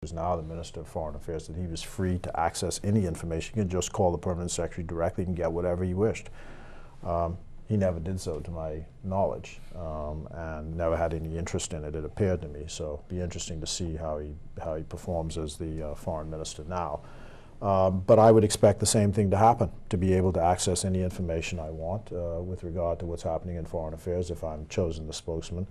who's now the Minister of Foreign Affairs, that he was free to access any information. He can just call the Permanent Secretary directly and get whatever he wished. He never did so, to my knowledge, and never had any interest in it, it appeared to me. So it'll be interesting to see how he performs as the Foreign Minister now. But I would expect the same thing to happen, to be able to access any information I want with regard to what's happening in foreign affairs if I'm chosen the spokesman,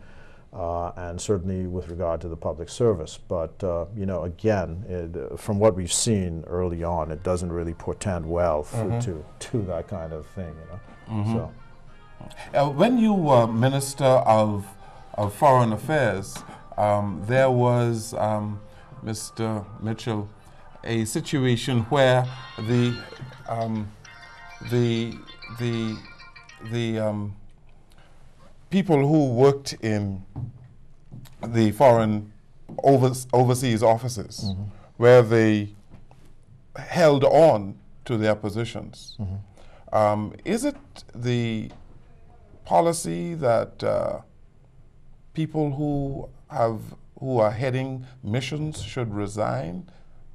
and certainly with regard to the public service. But, you know, again, from what we've seen early on, it doesn't really portend well to that kind of thing, you know. So. When you were Minister of Foreign Affairs, there was, Mr. Mitchell, a situation where the people who worked in the foreign overseas offices, where they held on to their positions, is it the policy that people who are heading missions should resign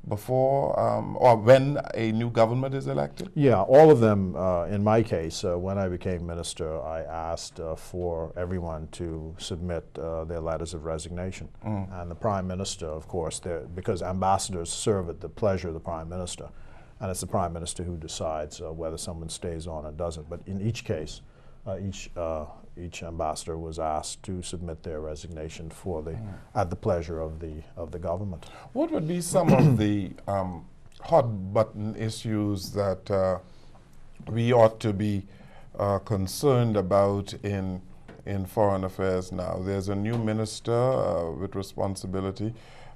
before or when a new government is elected? Yeah, all of them. In my case, when I became minister, I asked for everyone to submit their letters of resignation. And the Prime Minister, of course, because ambassadors serve at the pleasure of the Prime Minister, and it's the Prime Minister who decides whether someone stays on or doesn't. But in each case, each ambassador was asked to submit their resignation at the pleasure of the government. What would be some of the hot button issues that we ought to be concerned about in foreign affairs now? There's a new minister with responsibility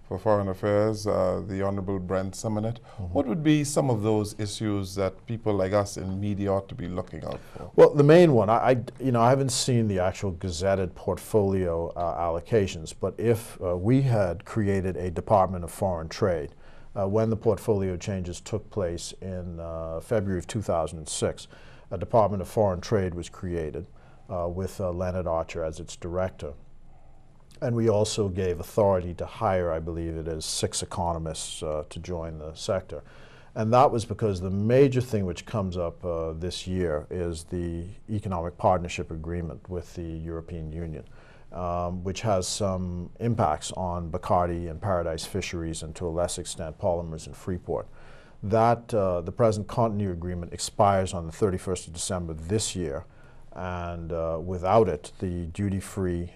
for Foreign Affairs, the Honorable Brent Simonet. What would be some of those issues that people like us in media ought to be looking out for? Well, the main one, I haven't seen the actual gazetted portfolio allocations, but if we had created a Department of Foreign Trade when the portfolio changes took place in February of 2006, a Department of Foreign Trade was created with Leonard Archer as its director. And we also gave authority to hire, I believe it is, 6 economists to join the sector. And that was because the major thing which comes up this year is the Economic Partnership Agreement with the European Union, which has some impacts on Bacardi and Paradise Fisheries and to a less extent polymers in Freeport. That, the present continuity agreement expires on the 31st of December this year. And without it, the duty-free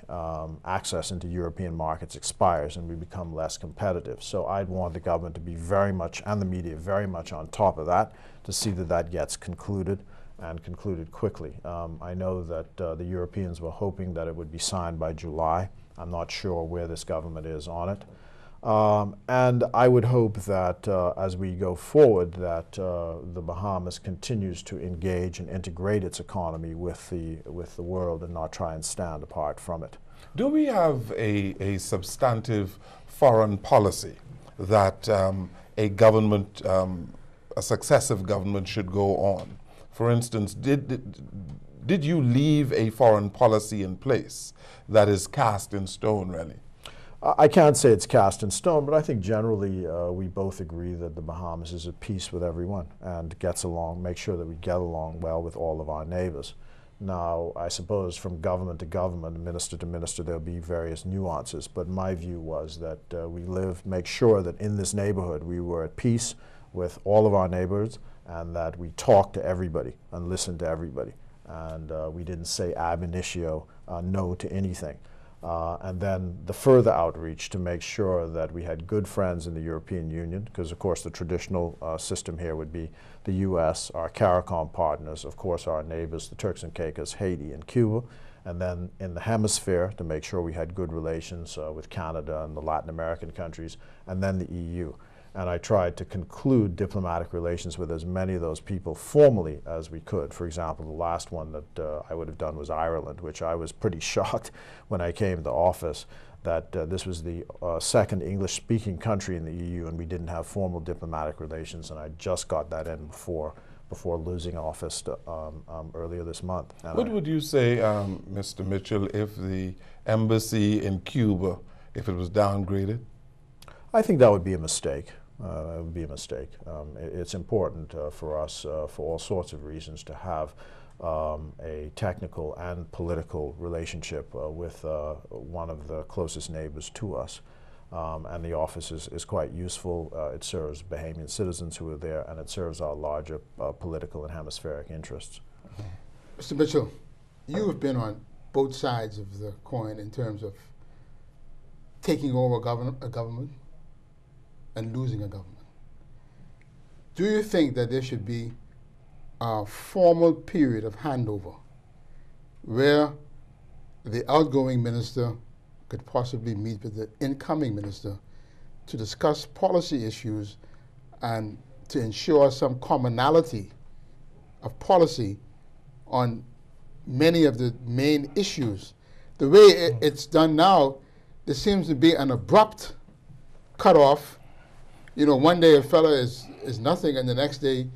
access into European markets expires and we become less competitive. So I'd want the government to be very much, and the media, very much on top of that to see that that gets concluded and concluded quickly. I know that the Europeans were hoping that it would be signed by July. I'm not sure where this government is on it. And I would hope that as we go forward that the Bahamas continues to engage and integrate its economy with the world and not try and stand apart from it. Do we have a substantive foreign policy that a government, a successive government should go on? For instance, did you leave a foreign policy in place that is cast in stone, really? I can't say it's cast in stone, but I think generally we both agree that the Bahamas is at peace with everyone and gets along, make sure that we get along well with all of our neighbors. Now, I suppose from government to government, minister to minister, there'll be various nuances, but my view was that we make sure that in this neighborhood we were at peace with all of our neighbors and that we talked to everybody and listened to everybody. And we didn't say ab initio no to anything. And then the further outreach to make sure that we had good friends in the European Union, because of course the traditional system here would be the US, our CARICOM partners, of course our neighbors, the Turks and Caicos, Haiti and Cuba, and then in the hemisphere to make sure we had good relations with Canada and the Latin American countries, and then the EU. And I tried to conclude diplomatic relations with as many of those people formally as we could. For example, the last one that I would have done was Ireland, which I was pretty shocked when I came to office that this was the second English-speaking country in the EU and we didn't have formal diplomatic relations, and I just got that in before losing office earlier this month. And what would you say, Mr. Mitchell, if the embassy in Cuba, if it was downgraded? I think that would be a mistake. It would be a mistake. It's important for us, for all sorts of reasons, to have a technical and political relationship with one of the closest neighbors to us. And the office is quite useful. It serves Bahamian citizens who are there, and it serves our larger political and hemispheric interests. Mr. Mitchell, you have been on both sides of the coin in terms of taking over a government and losing a government. Do you think that there should be a formal period of handover where the outgoing minister could possibly meet with the incoming minister to discuss policy issues and to ensure some commonality of policy on many of the main issues? The way it's done now, there seems to be an abrupt cutoff. You know, one day a fella is nothing, and the next day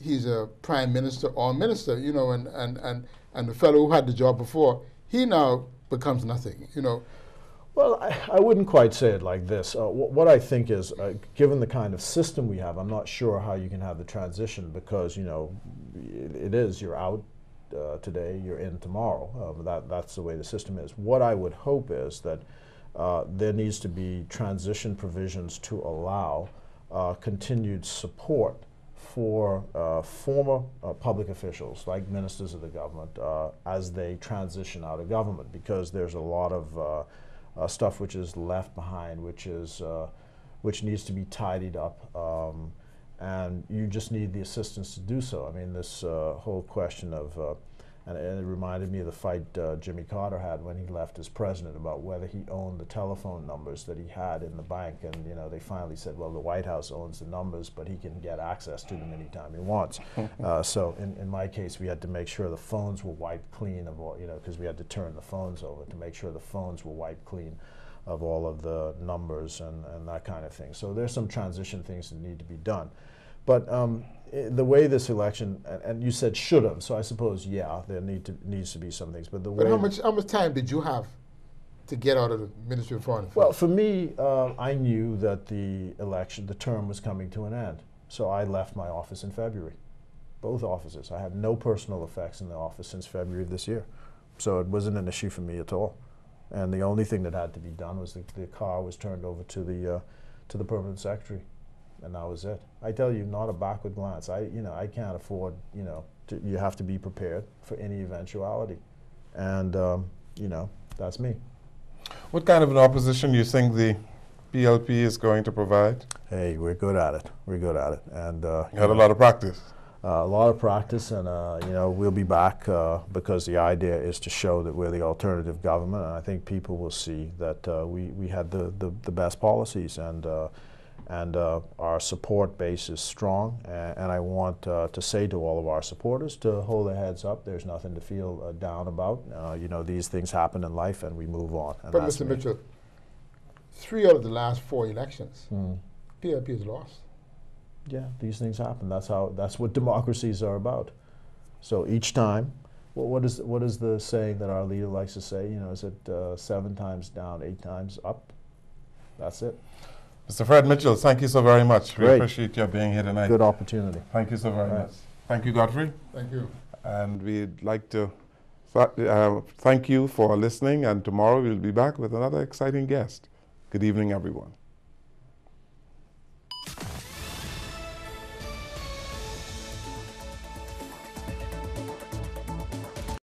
he's a prime minister or minister, you know, and the fellow who had the job before, he now becomes nothing, you know. Well, I wouldn't quite say it like this. What I think is, given the kind of system we have, I'm not sure how you can have the transition, because, you know, it is, you're out today, you're in tomorrow. That's the way the system is. What I would hope is that there needs to be transition provisions to allow continued support for former public officials, like ministers of the government, as they transition out of government, because there's a lot of stuff which is left behind, which needs to be tidied up, and you just need the assistance to do so. I mean, this whole question of, and it reminded me of the fight Jimmy Carter had when he left as president about whether he owned the telephone numbers that he had in the bank, and you know, they finally said, well, the White House owns the numbers, but he can get access to them anytime he wants. So in my case, we had to make sure the phones were wiped clean of all, you know, because we had to turn the phones over to make sure the phones were wiped clean of all of the numbers and that kind of thing. So there's some transition things that need to be done. But the way this election, and you said should have, so I suppose, yeah, there needs to be some things. But how much time did you have to get out of the Ministry of Foreign Affairs? Well, for me, I knew that the term was coming to an end. So I left my office in February, both offices. I had no personal effects in the office since February of this year. So it wasn't an issue for me at all. And the only thing that had to be done was the car was turned over to the permanent secretary. And that was it. I tell you, not a backward glance. I can't afford, you have to be prepared for any eventuality. And, that's me. What kind of an opposition do you think the PLP is going to provide? Hey, we're good at it. We're good at it. And you had a lot of practice. A lot of practice, and we'll be back because the idea is to show that we're the alternative government, and I think people will see that we had the best policies, and our support base is strong, and I want to say to all of our supporters to hold their heads up. There's nothing to feel down about. These things happen in life, and we move on. But Mr. Mitchell, 3 out of the last 4 elections, PLP has lost. Yeah, these things happen. That's what democracies are about. So each time, what is the saying that our leader likes to say? Is it 7 times down, 8 times up? That's it. Mr. Fred Mitchell, thank you so very much. Great. We appreciate your being here tonight. Good opportunity. Thank you so very much. Thank you, Godfrey. Thank you. And we'd like to thank you for listening, and tomorrow we'll be back with another exciting guest. Good evening, everyone.